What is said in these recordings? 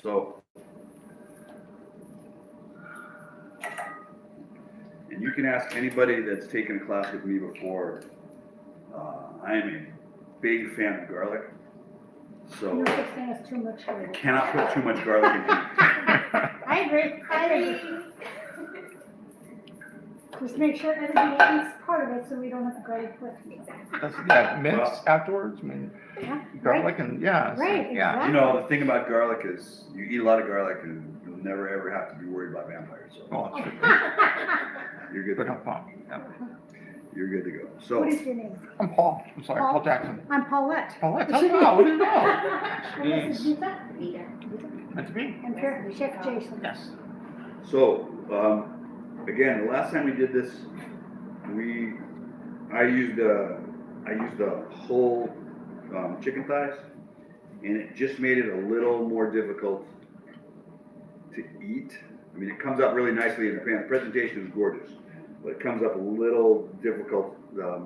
So, and you can ask anybody that's taken a class with me before. I am a big fan of garlic. So No such thing as too much you garlic. cannot put too much garlic in here. I agree. Just make sure everybody eats part of it so we don't have to garlic with. That's, yeah, mince afterwards, I mean, Yeah, garlic and, yeah. so, Right, yeah. exactly. You know, the thing about garlic is you eat a lot of garlic and you'll never ever have to be worried about vampires. So Oh, that's good. you're good to Good go. help out. Yeah. You're good to go. What So, is your name? I'm Paul. I'm sorry, Paul Jackson. I'm Paulette. Paulette, tell me about, what do you know? And this is Vita. Meant to be. And Chef Jason. Yes. so again, the last time we did this, I used the whole chicken thighs, and it just made it a little more difficult to eat. I mean, it comes out really nicely in the pan. The presentation is gorgeous, but it comes up a little difficult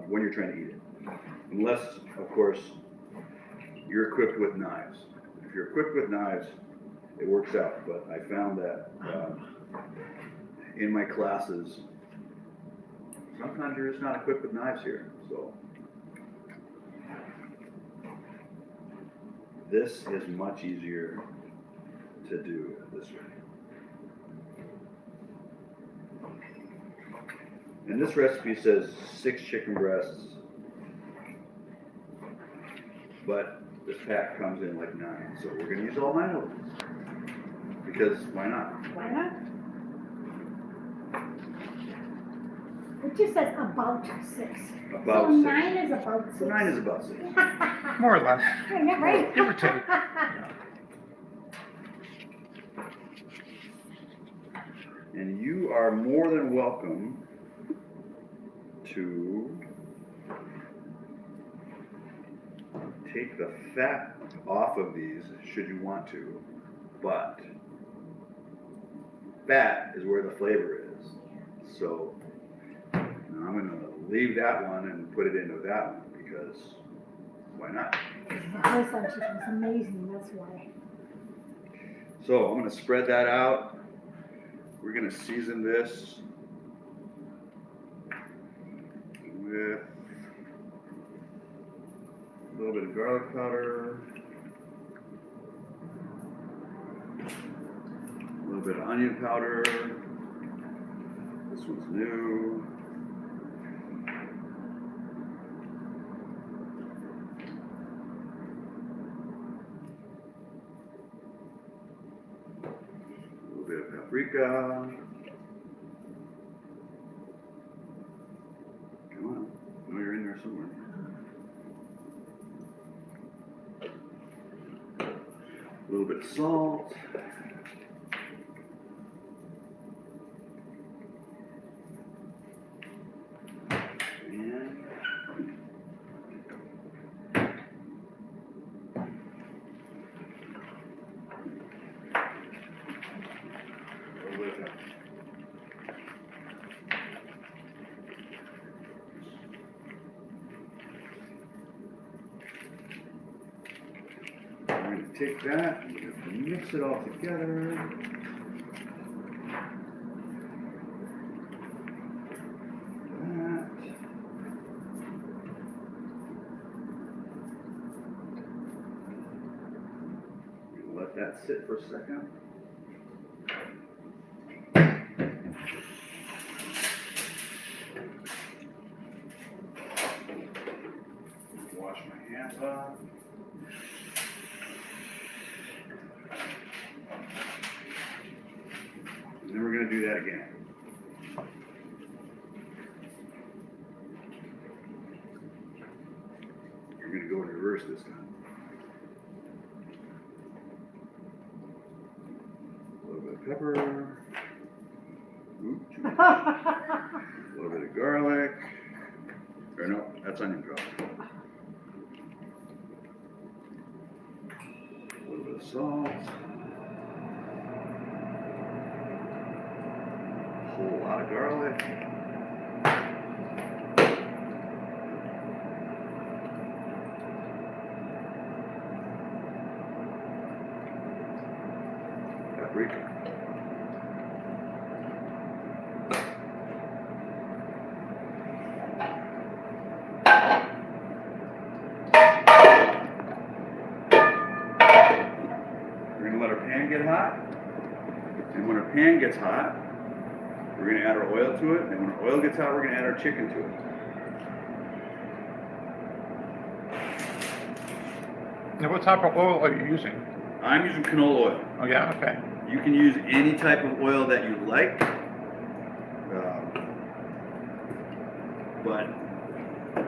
when you're trying to eat it. Unless, of course, you're equipped with knives. If you're equipped with knives, it works out. But I found that in my classes, sometimes you're just not equipped with knives here. So this is much easier to do this way. And this recipe says 6 chicken breasts, but this pack comes in like 9. So we're gonna use all 9 of them. Because why not? Why not? It just says about 6. About So 6. 9 is about 6. So 9 is about 6. More or less. Yeah, right. Give or take. And you are more than welcome to take the fat off of these should you want to, but fat is where the flavor is. So I'm going to leave that one and put it into that one because why not? The house on chicken is amazing, that's why. So I'm going to spread that out. We're going to season this with a little bit of garlic powder, a little bit of onion powder. This one's new. A little bit of paprika. Come on, I know you're in there somewhere. A little bit of salt. And a little bit of pepper. I'm going to take that and just mix it all together. That. Let that sit for a second. Wash my hands off. And then we're going to do that again. You're going to go in reverse this time. A little bit of pepper. Ooh, too much. A little bit of garlic. Or no, that's onion garlic. A little bit of salt. A whole lot of garlic. paprika. We're gonna let our pan get hot, and when our pan gets hot, we're gonna add our oil to it, and when our oil gets hot, we're gonna add our chicken to it. Now, what type of oil are you using? I'm using canola oil. Oh, yeah, okay. You can use any type of oil that you like, but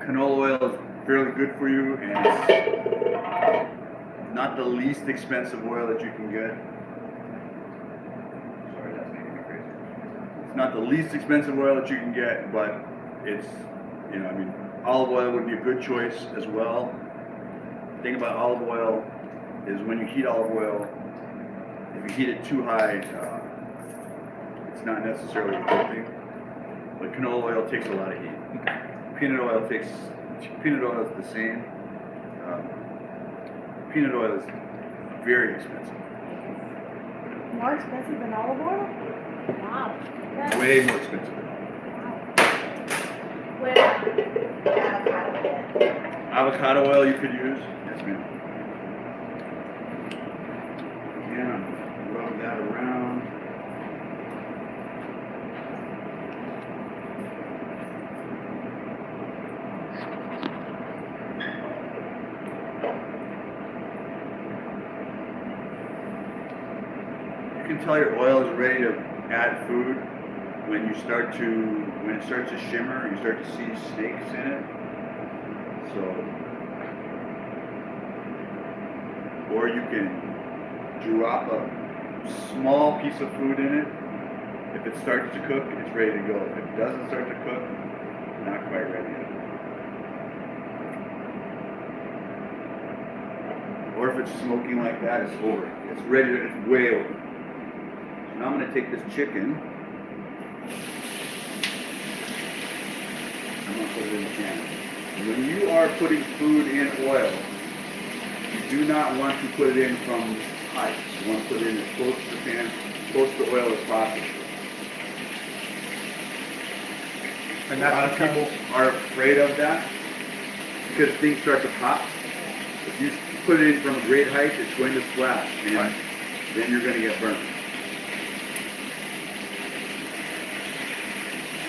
canola oil is fairly good for you, and it's not the least expensive oil that you can get. Sorry, that's making me crazy. It's not the least expensive oil that you can get, but it's, you know, I mean, olive oil would be a good choice as well. The thing about olive oil is when you heat olive oil, if you heat it too high, it's not necessarily a good thing. But canola oil takes a lot of heat. Peanut oil is the same. Peanut oil is very expensive. More expensive than olive oil? Wow. That's- Way more expensive. What about avocado oil? Avocado oil you could use. Yes, ma'am. Yeah, rub that around. You can tell your oil is ready to add food when it starts to shimmer, you start to see snakes in it. So, or you can drop a small piece of food in it. If it starts to cook, it's ready to go. If it doesn't start to cook, not quite ready yet. Or if it's smoking like that, it's over. It's ready to, it's way over. So now I'm going to take this chicken. I'm going to put it in the pan. When you are putting food in oil, you do not want to put it in from height. You want to put it in as close to the pan, close to the oil as possible. And A lot of people are afraid of that because things start to pop. If you put it in from a great height, it's going to splash, and Right. then you're going to get burnt.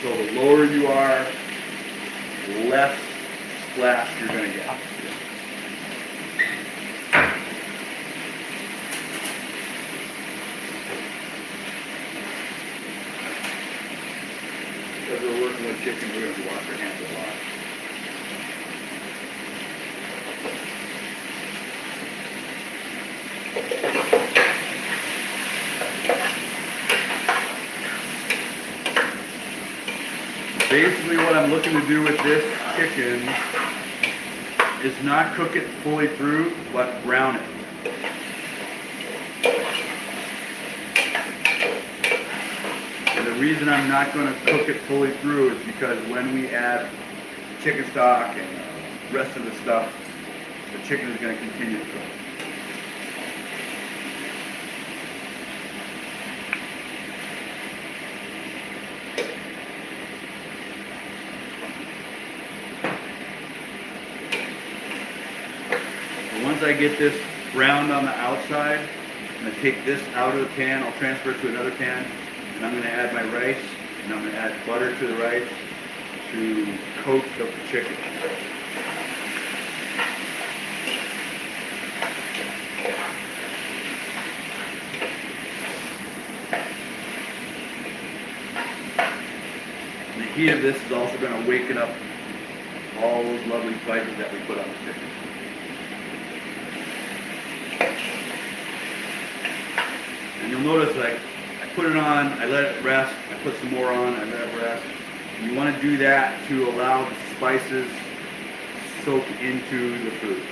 So the lower you are, the less splash you're going to get. Because we're working with chicken, we're going to wash our hands a lot. Basically what I'm looking to do with this chicken is not cook it fully through, but brown it. And the reason I'm not going to cook it fully through is because when we add chicken stock and the rest of the stuff, the chicken is going to continue to cook. Once I get this browned on the outside, I'm going to take this out of the pan, I'll transfer it to another pan, and I'm going to add my rice, and I'm going to add butter to the rice to coat the chicken. And the heat of this is also going to waken up all those lovely spices that we put on the chicken. And you'll notice, like, I put it on, I let it rest, I put some more on, I let it rest. And you want to do that to allow the spices to soak into the food.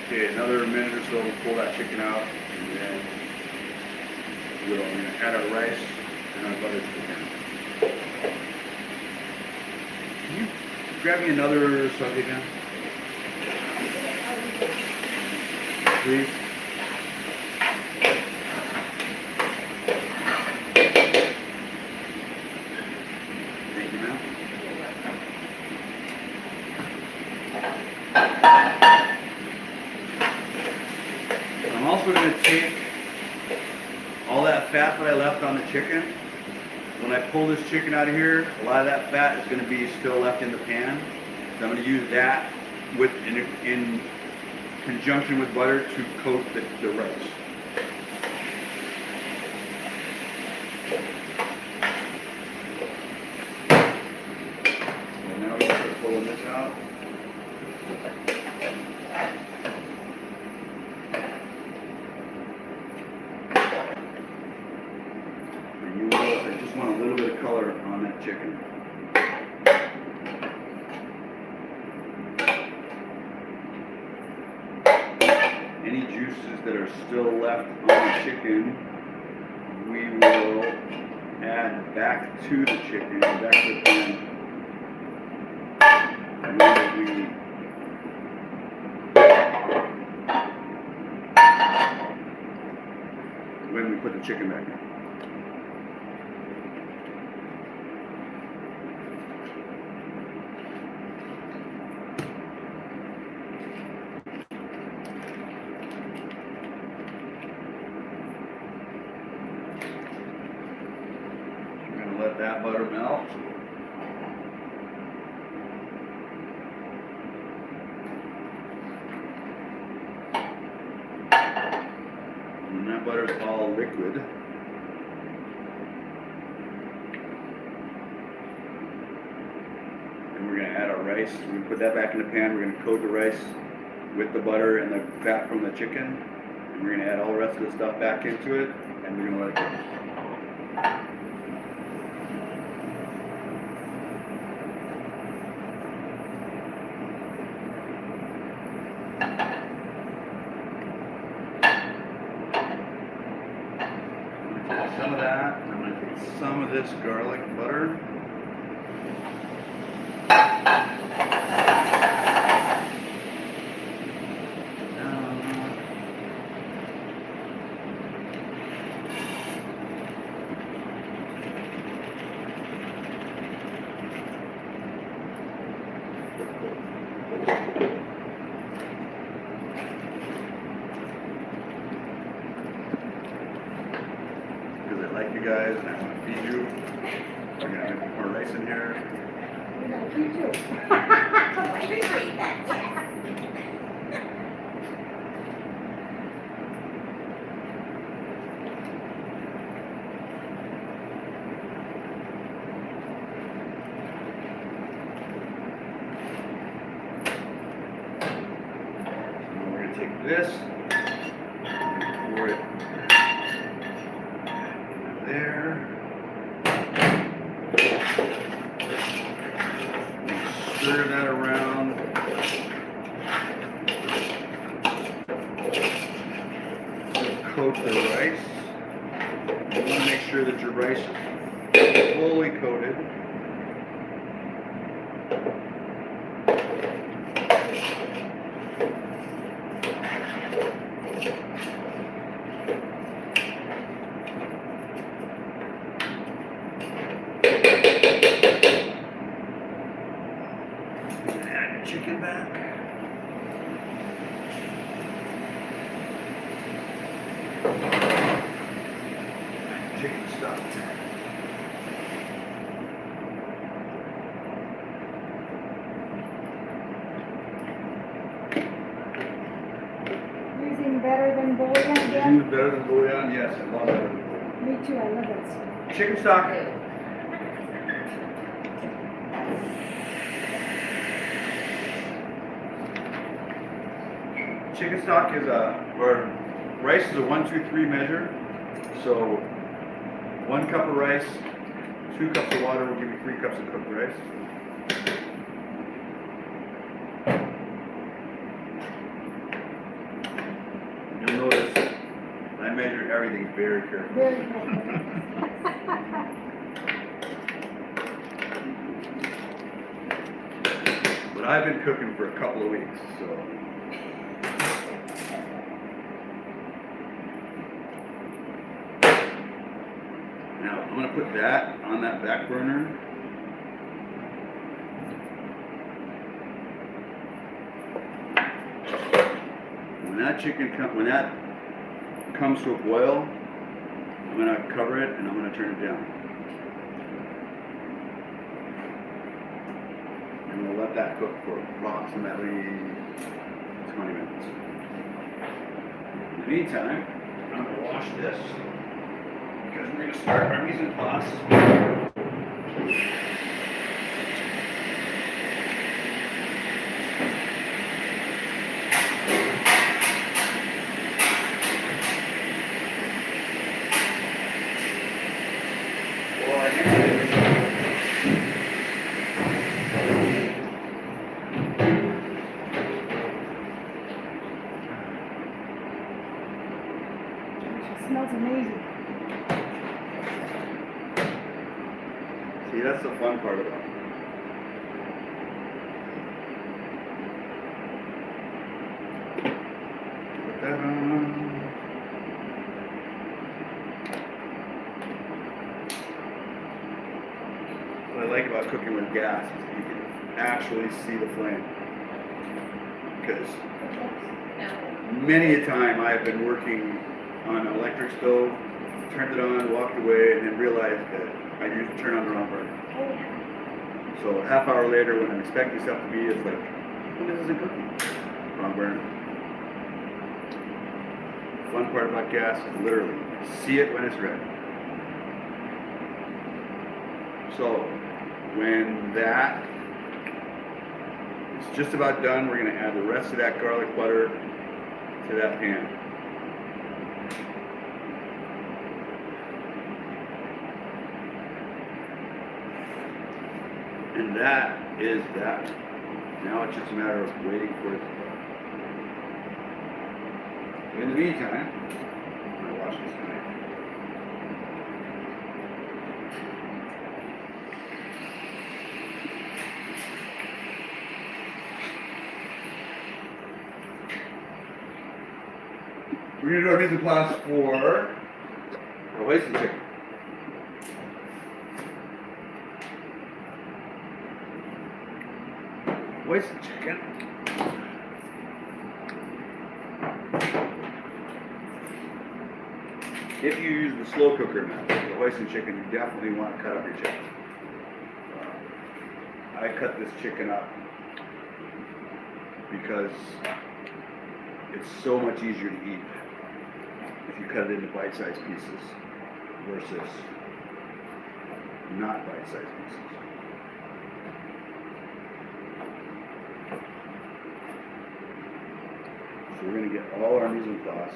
Okay, another minute or so, we'll pull that chicken out, and then will. We're gonna add our rice and our butter chicken. Can you grab me another saute pan? Please. Thank you, ma'am. I'm also going to take all that fat that I left on the chicken. When I pull this chicken out of here, a lot of that fat is going to be still left in the pan. So I'm going to use that with in conjunction with butter to coat the rice. So now we start pulling this out. And you will, I just want a little bit of color on that chicken. Any juices that are still left on the chicken, we will add back to the chicken, back to the pan. When we put the chicken back in. Let that butter melt. And that butter's all liquid. And we're going to add our rice. We put that back in the pan. We're going to coat the rice with the butter and the fat from the chicken. And we're going to add all the rest of the stuff back into it. And we're going to let it go. Some of that, I'm going to take some of this garlic butter. Like you guys, and I want to feed you. We're going to put more rice in here. You know, you too. Appreciate that, yes. So we're going to take this, pour it there. Stir that around. Coat the rice. You want to make sure that your rice is fully coated. Add your chicken back. Chicken stock. Using better than bouillon Is again? it better than bouillon? Yes, I love better than bouillon. Me too, I love it. Chicken stock. Chicken stock is or rice is a 1, 2, 3 measure. So 1 cup of rice, 2 cups of water will give you 3 cups of cooked rice. You'll notice I measure every everything very carefully. Very good. But I've been cooking for a couple of weeks, so. Now, I'm gonna put that on that back burner. When that comes to a boil, I'm gonna cover it and I'm gonna turn it down. And we'll let that cook for approximately 20 minutes. In the meantime, I'm gonna wash this because we're gonna start our mise en place. It smells amazing. See, that's the fun part about it. Put that on. What I like about cooking with gas is that you can actually see the flame. Because many a time I've been working on an electric stove, turned it on, walked away, and then realized that I used to turn on the wrong burner. So a half hour later, when I'm expecting stuff to be, it's like, well, this isn't cooking. Wrong burner. The fun part about gas is literally see it when it's ready. So when that is just about done, we're going to add the rest of that garlic butter to that pan. And that is that. Now it's just a matter of waiting for it to cook. In the meantime, I'm going to wash this knife. We're going to do our mise en place for our wasted chicken. Wasted chicken. If you use the slow cooker method, the hoisin chicken, you definitely want to cut up your chicken. I cut this chicken up because it's so much easier to eat if you cut it into bite-sized pieces versus not bite-sized pieces. So we're going to get all our mise en place.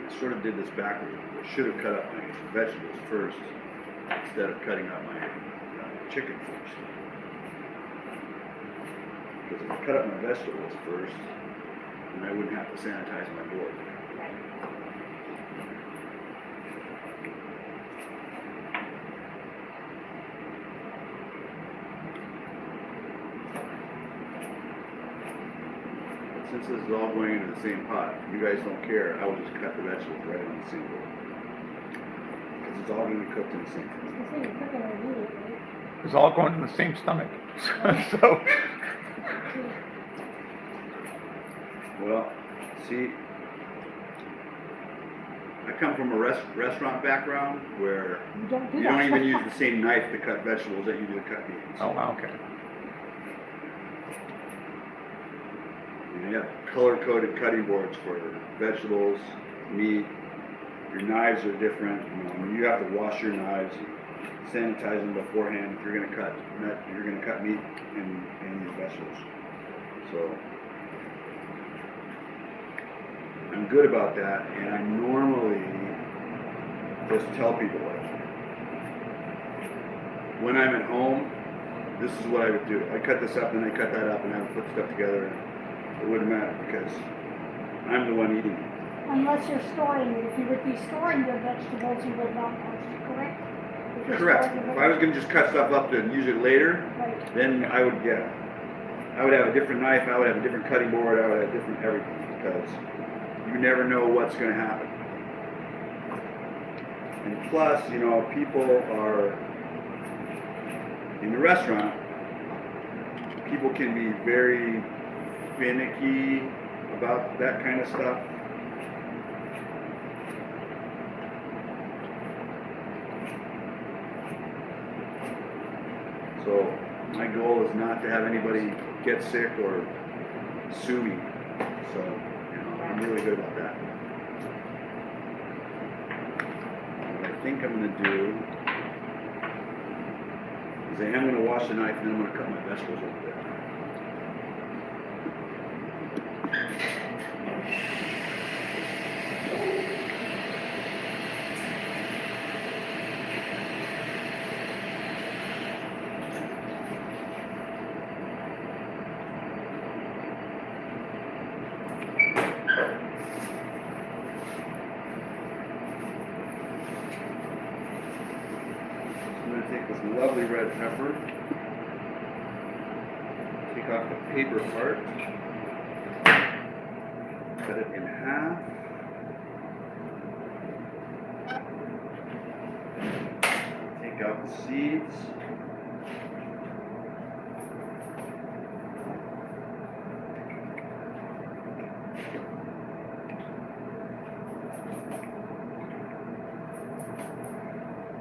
I sort of did this backwards. I should have cut up my vegetables first instead of cutting up my chicken first. Because if I cut up my vegetables first, then I wouldn't have to sanitize my board. Since this is all going into the same pot, if you guys don't care, I will just cut the vegetables right on the same board. Because it's all going to be cooked in the same time. I say you're cooking on you, right? It's all going in the same stomach. So, Well, see, I come from a restaurant background where You don't do you that. don't even use the same knife to cut vegetables that you do to cut meat. oh, wow, okay. You have color-coded cutting boards for vegetables, meat. Your knives are different. You have to wash your knives, sanitize them beforehand if you're going to cut meat and your vegetables. So I'm good about that, and I normally just tell people when I'm at home, this is what I would do. I cut this up and I cut that up and I would put stuff together. It wouldn't matter because I'm the one eating it. Unless you're storing it. If you would be storing your vegetables, you would not wash, correct? If you're Correct. storing your If I was gonna just cut stuff up to use it later, Right. then I would have a different knife, I would have a different cutting board, I would have different everything, because you never know what's gonna happen. And plus, you know, people are, in the restaurant, people can be very finicky about that kind of stuff. So my goal is not to have anybody get sick or sue me. So, you know, I'm really good about that. What I think I'm gonna do is I am gonna wash the knife and then I'm gonna cut my vegetables over there. I'm gonna take this lovely red pepper, take off the paper part, cut it in half. Take out the seeds.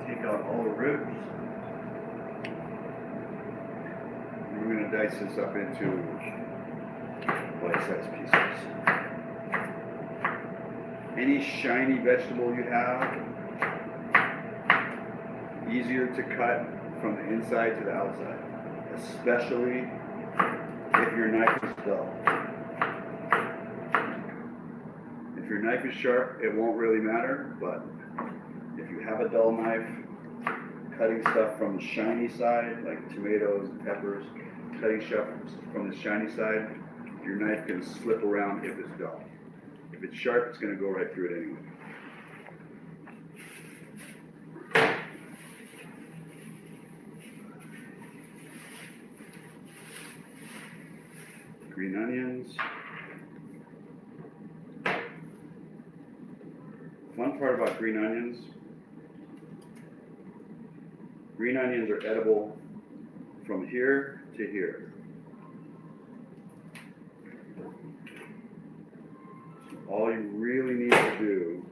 Take out all the ribs. And we're going to dice this up into bite-sized pieces. Any shiny vegetable you have, easier to cut from the inside to the outside, especially if your knife is dull. If your knife is sharp, it won't really matter, but if you have a dull knife, cutting stuff from the shiny side, like tomatoes and peppers, cutting stuff from the shiny side, your knife can slip around if it's dull. If it's sharp, it's going to go right through it anyway. Green onions. Fun part about green onions are edible from here to here. All you really need to do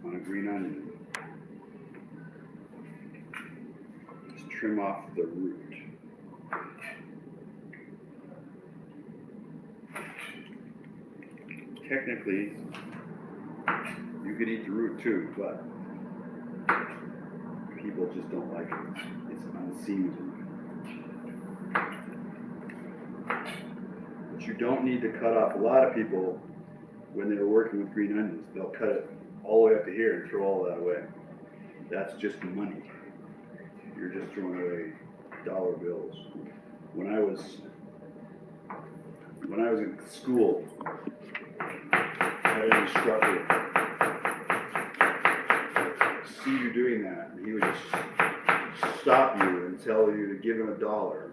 on a green onion is trim off the root. Technically, you could eat the root too, but people just don't like it. It's unseasoned. But you don't need to cut off. A lot of people, when they're working with green onions, they'll cut it all the way up to here and throw all that away. That's just money. You're just throwing away dollar bills. When I was in school, I had an instructor see you doing that, and he would just stop you and tell you to give him $1.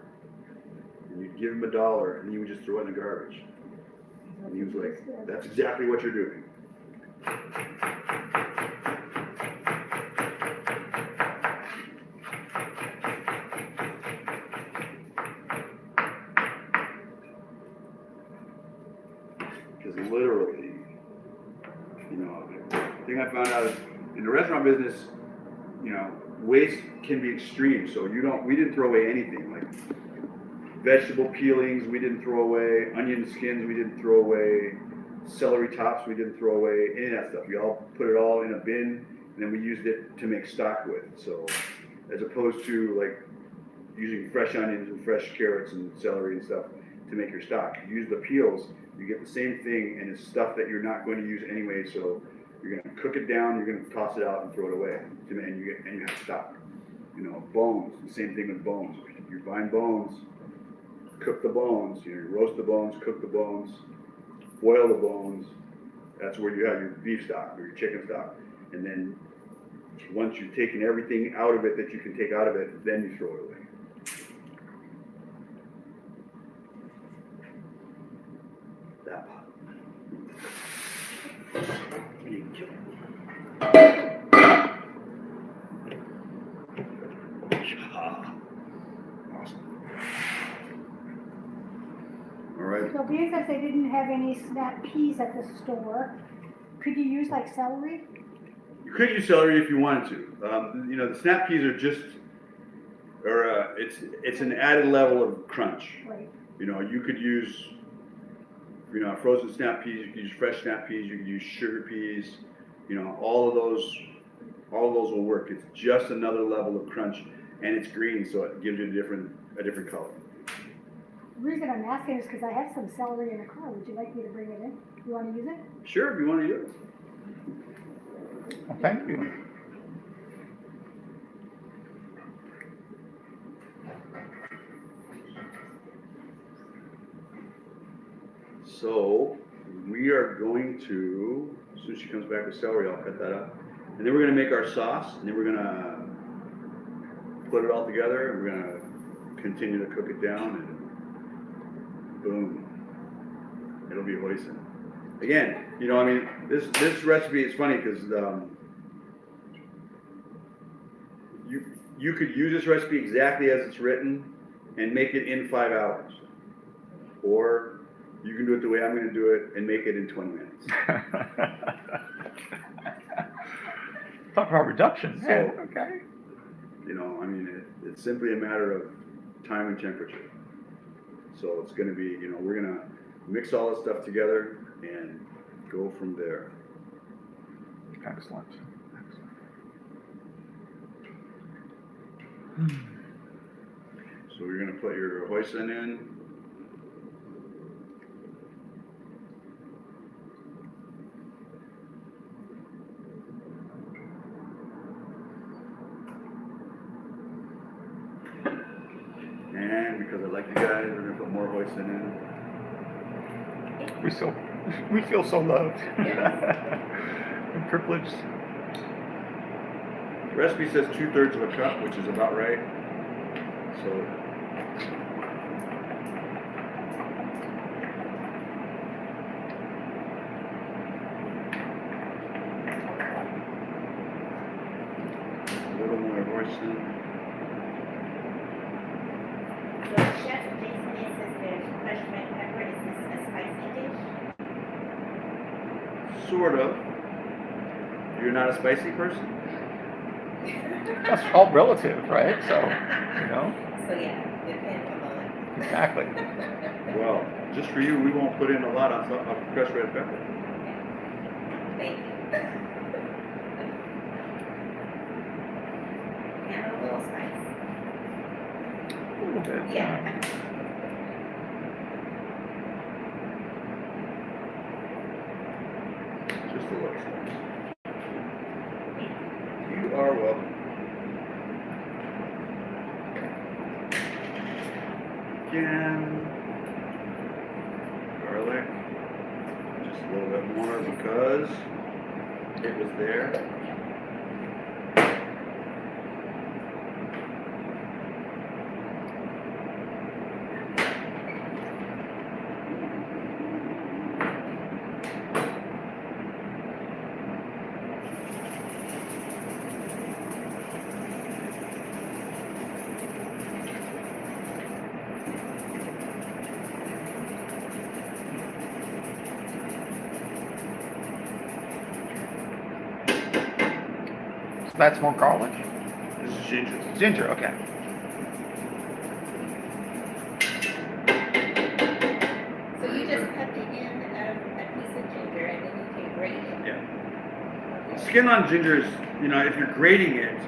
And you'd give him $1, and he would just throw it in the garbage. And he was like, "That's exactly what you're doing." Because literally, you know, the thing I found out is in the restaurant business, you know, waste can be extreme. So we didn't throw away anything. Like vegetable peelings, we didn't throw away. Onion skins, we didn't throw away. Celery tops, we didn't throw away. Any of that stuff. We all put it all in a bin, and then we used it to make stock with. So as opposed to like using fresh onions and fresh carrots and celery and stuff to make your stock, you use the peels, you get the same thing, and it's stuff that you're not going to use anyway. So you're going to cook it down, you're going to toss it out and throw it away, and you have stock. You know, bones, the same thing with bones. You're buying bones, cook the bones, you roast the bones, cook the bones, boil the bones, That's where you have your beef stock or your chicken stock. And then once you've taken everything out of it that you can take out of it, then you throw it away. That pot. Awesome. All right. So being that they didn't have any snap peas at the store, could you use like celery? You could use celery if you wanted to. You know, the snap peas are just, it's an added level of crunch. Right. You know, you could use, you know, frozen snap peas, you could use fresh snap peas, you could use sugar peas, you know, all of those will work. It's just another level of crunch, and it's green, so it gives you a different color. The reason I'm asking is because I have some celery in the car. Would you like me to bring it in? You want to use it? Sure, if you want to use it. Well, thank you. So we are going to, as soon as she comes back with celery, I'll cut that up. And then we're gonna make our sauce, and then we're gonna put it all together, and we're gonna continue to cook it down, and boom, it'll be hoisin. Again, you know, I mean, this recipe is funny because you could use this recipe exactly as it's written and make it in 5 hours, or you can do it the way I'm going to do it and make it in 20 minutes. Talk about reduction. So, Yeah, okay. You know, I mean, it's simply a matter of time and temperature. So it's going to be, you know, we're going to mix all this stuff together and go from there. Excellent. So you're going to put your hoisin in. And because I like you guys, we're going to put more hoisin in. We feel so loved and privileged. The recipe says 2/3 of a cup, which is about right. So a little more hoisin. So Chef Jason, it says there's crushed red pepper. Is this a spicy dish? Sort of. You're not a spicy person? That's all relative, right? So, you know, So yeah, depends on the one. exactly. Well, just for you, we won't put in a lot of crushed red pepper. Thank you. And a little spice. A little bit. Yeah. Just a little spice. You are welcome. Again, garlic, just a little bit more because it was there. So that's more garlic. This is ginger. Ginger, okay. So you just cut the end of a piece of ginger and then you can grate it. Yeah. Skin on ginger is, you know, if you're grating it,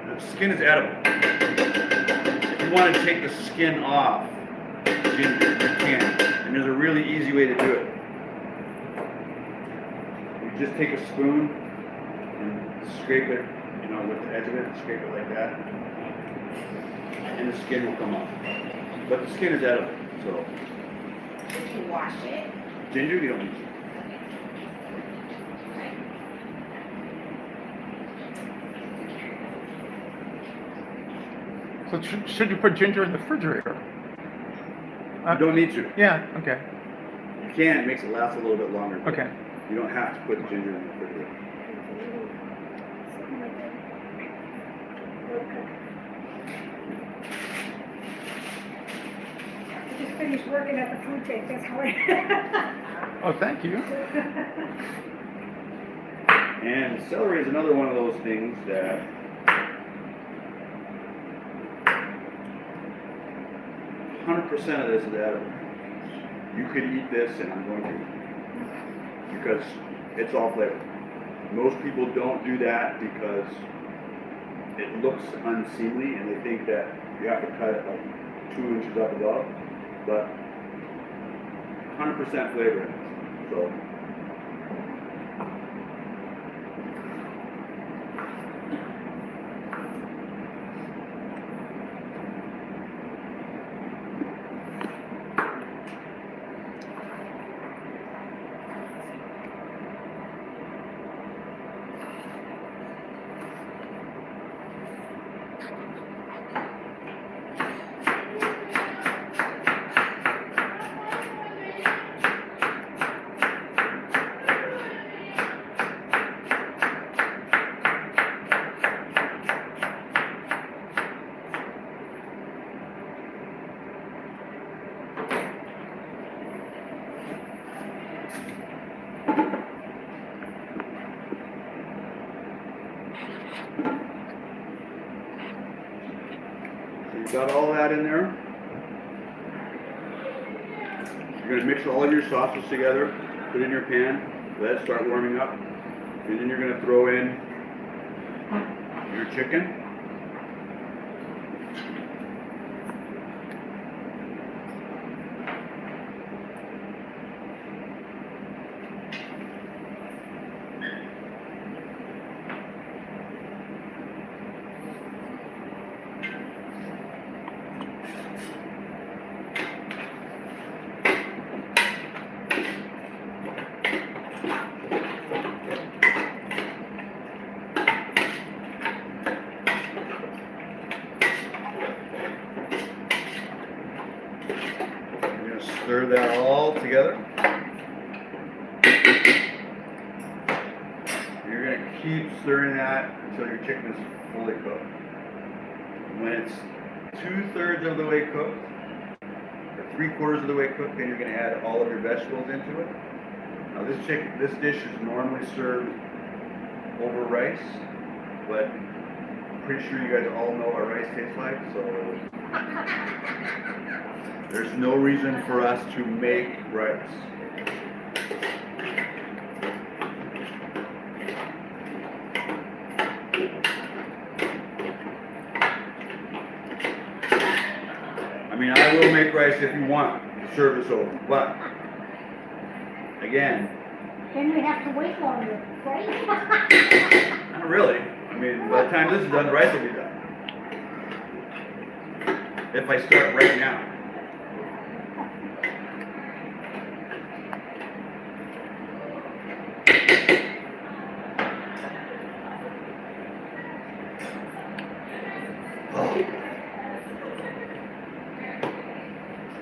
the skin is edible. If you want to take the skin off ginger, you can. And there's a really easy way to do it. You just take a spoon and scrape it, you know, with the edge of it, scrape it like that, and the skin will come off. But the skin is edible, so Did you wash it? Ginger, you don't need to. Right. So should you put ginger in the refrigerator? You don't need to. Yeah, okay, You can, it makes it last a little bit longer. but okay. You don't have to put the ginger in the refrigerator. Something like that. Okay. I just finished working at the food tank, that's how I. Oh, thank you. And celery is another one of those things that 100% of this is edible. You could eat this, and I'm going to, because it's all flavor. Most people don't do that because it looks unseemly, and they think that you have to cut it like 2 inches up above, but 100% flavor in it. So. You've got all that in there. You're going to mix all of your sauces together, put it in your pan, let it start warming up, and then you're going to throw in your chicken. Stir that all together. You're going to keep stirring that until your chicken is fully cooked. When it's 2/3 of the way cooked, or 3/4 of the way cooked, then you're going to add all of your vegetables into it. Now this dish is normally served over rice, but I'm pretty sure you guys all know what rice tastes like, so there's no reason for us to make rice. I mean, I will make rice if you want to serve this over, but again, Then we have to wait longer, right? not really. I mean, by the time this is done, the rice will be done. If I start right now.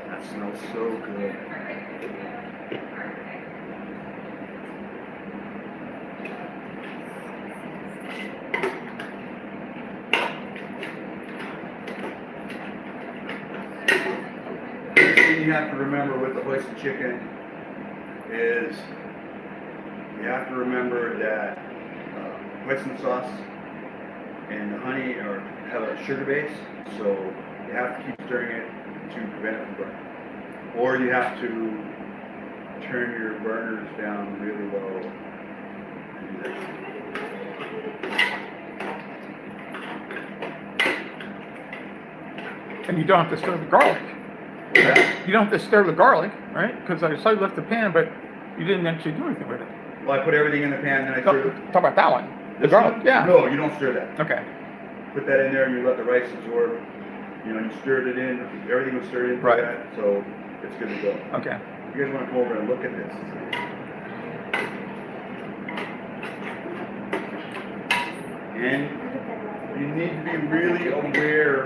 That smells so good. The thing you have to remember with the hoisin chicken is you have to remember that hoisin sauce and the honey have a sugar base, so you have to keep stirring it to prevent it from burning. Or you have to turn your burners down really low and do that. And you don't have to stir the garlic. Yeah. You don't have to stir the garlic, right? Because I saw you left the pan, but you didn't actually do anything with it. Well, I put everything in the pan and I No, stir it. talk about that one. The This garlic, one? yeah. No, you don't stir that. Okay, Put that in there and you let the rice absorb. You know, you stirred it in, everything was stirred into Right. that, so it's good to go. okay. You guys want to come over and look at this? And you need to be really aware,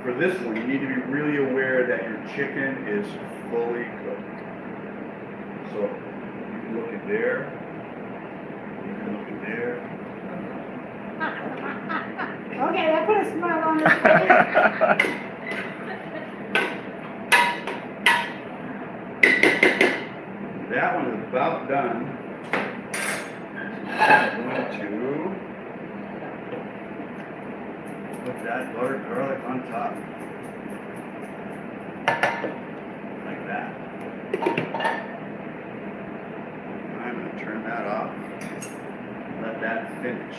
for this one, you need to be really aware that your chicken is fully cooked. So you can look at there, you can look at there. Okay, that put a smile on your face. That one is about done. I'm going to put that buttered garlic on top. Like that. I'm going to turn that off. Let that finish.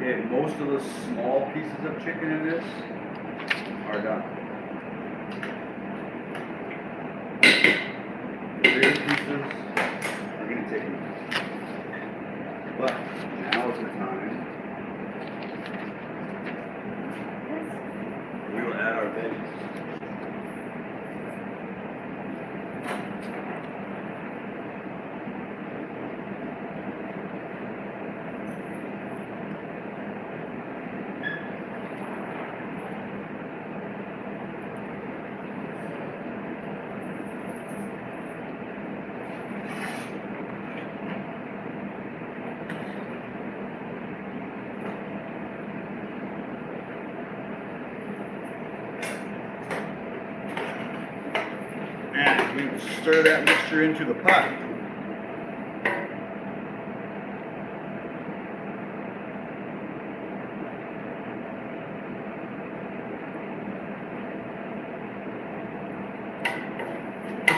Okay, most of the small pieces of chicken in this are done. The bigger pieces are going to take a minute. But now is the time we will add our veggies. And we will stir that mixture into the pot.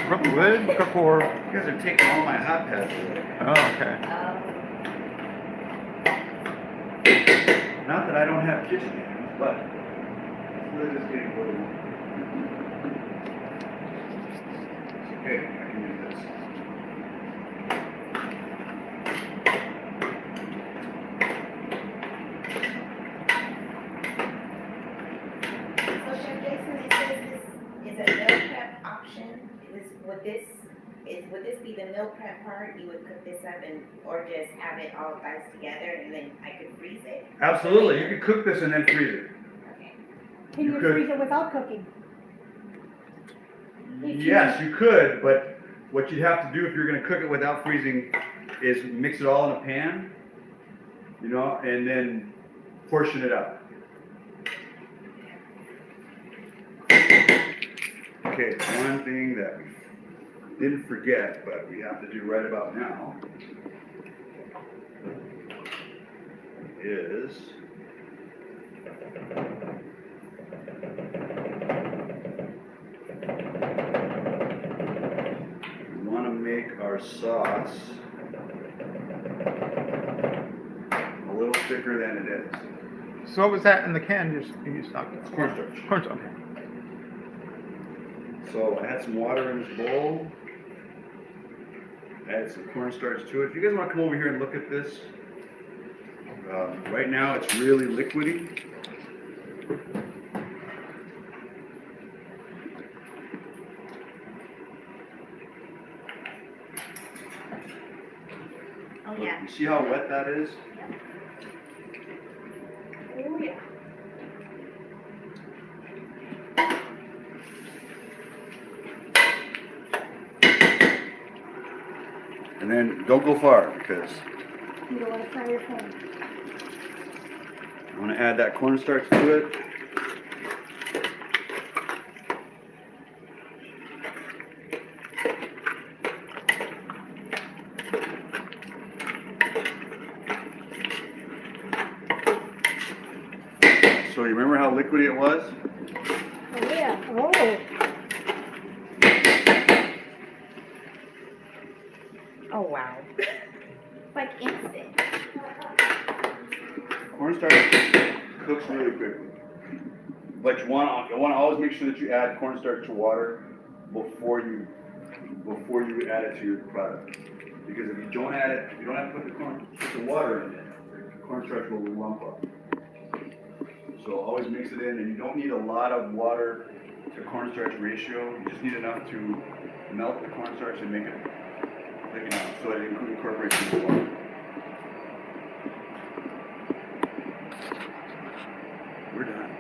From wood before. You guys are taking all my hot pads away. Oh, okay. Not that I don't have kitchen hands, but we're just getting a little more. Okay, I can use this. So Chef Jason, it says this is a meal prep option. Would this be the meal prep part? You would cook this up or just have it all diced together and then I could freeze it? Absolutely, you could cook this and then freeze it. Okay. Can You you could. freeze it without cooking? Yes, you could, but what you'd have to do if you're gonna cook it without freezing is mix it all in a pan, you know, and then portion it out. Okay, one thing that we didn't forget, but we have to do right about now is we want to make our sauce a little thicker than it is. So what was that in the can you used talked about? Cornstarch. Cornstarch. Okay. So I had some water in this bowl. Add some cornstarch to it. If you guys want to come over here and look at this, right now it's really liquidy. Oh, yeah. You see how wet that is? Oh, yeah. And then don't go far because You don't want to fry your phone. I want to add that cornstarch to it. So you remember how liquidy it was? Oh, yeah. Oh. Oh, wow. Like instant. Cornstarch cooks really quickly. But you want to always make sure that you add cornstarch to water before you add it to your product. Because if you don't add it, if you don't have to put the water in it, the cornstarch will lump up. So always mix it in, and you don't need a lot of water to cornstarch ratio. You just need enough to melt the cornstarch and make it thick enough so it incorporates into the water. We're done.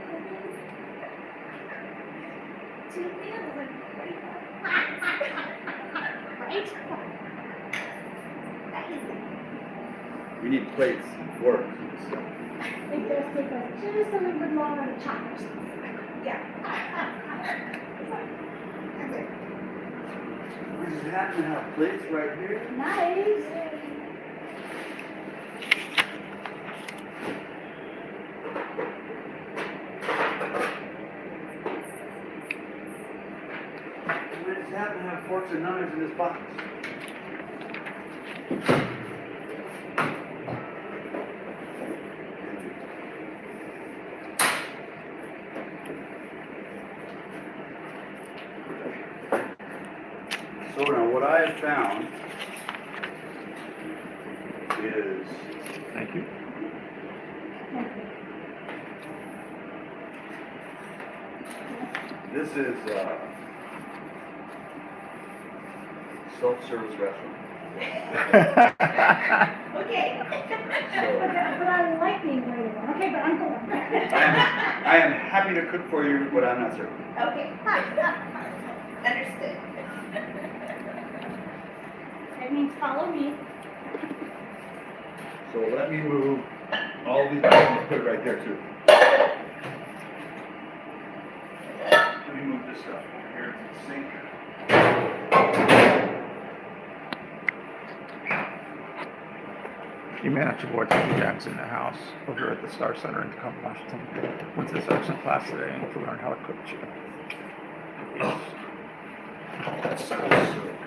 We need plates and forks and stuff. It does take us just a little bit longer to chop. Yeah. We just happen to have plates right here. Nice. We just happen to have forks and knives in this box. So now what I have found is Thank you. this is self-service restaurant. Okay. But I like being graded on. Okay, but I'm going. I am happy to cook for you, but I'm not serving. Okay. Understood. That means follow me. So let me move all these items, put it right there too. Let me move this stuff over here to the sink. You may have to board Tony Jackson in the house over at the Star Center in Tacoma, Washington. Went to the section class today and to learn how to cook chicken. That sounds so good.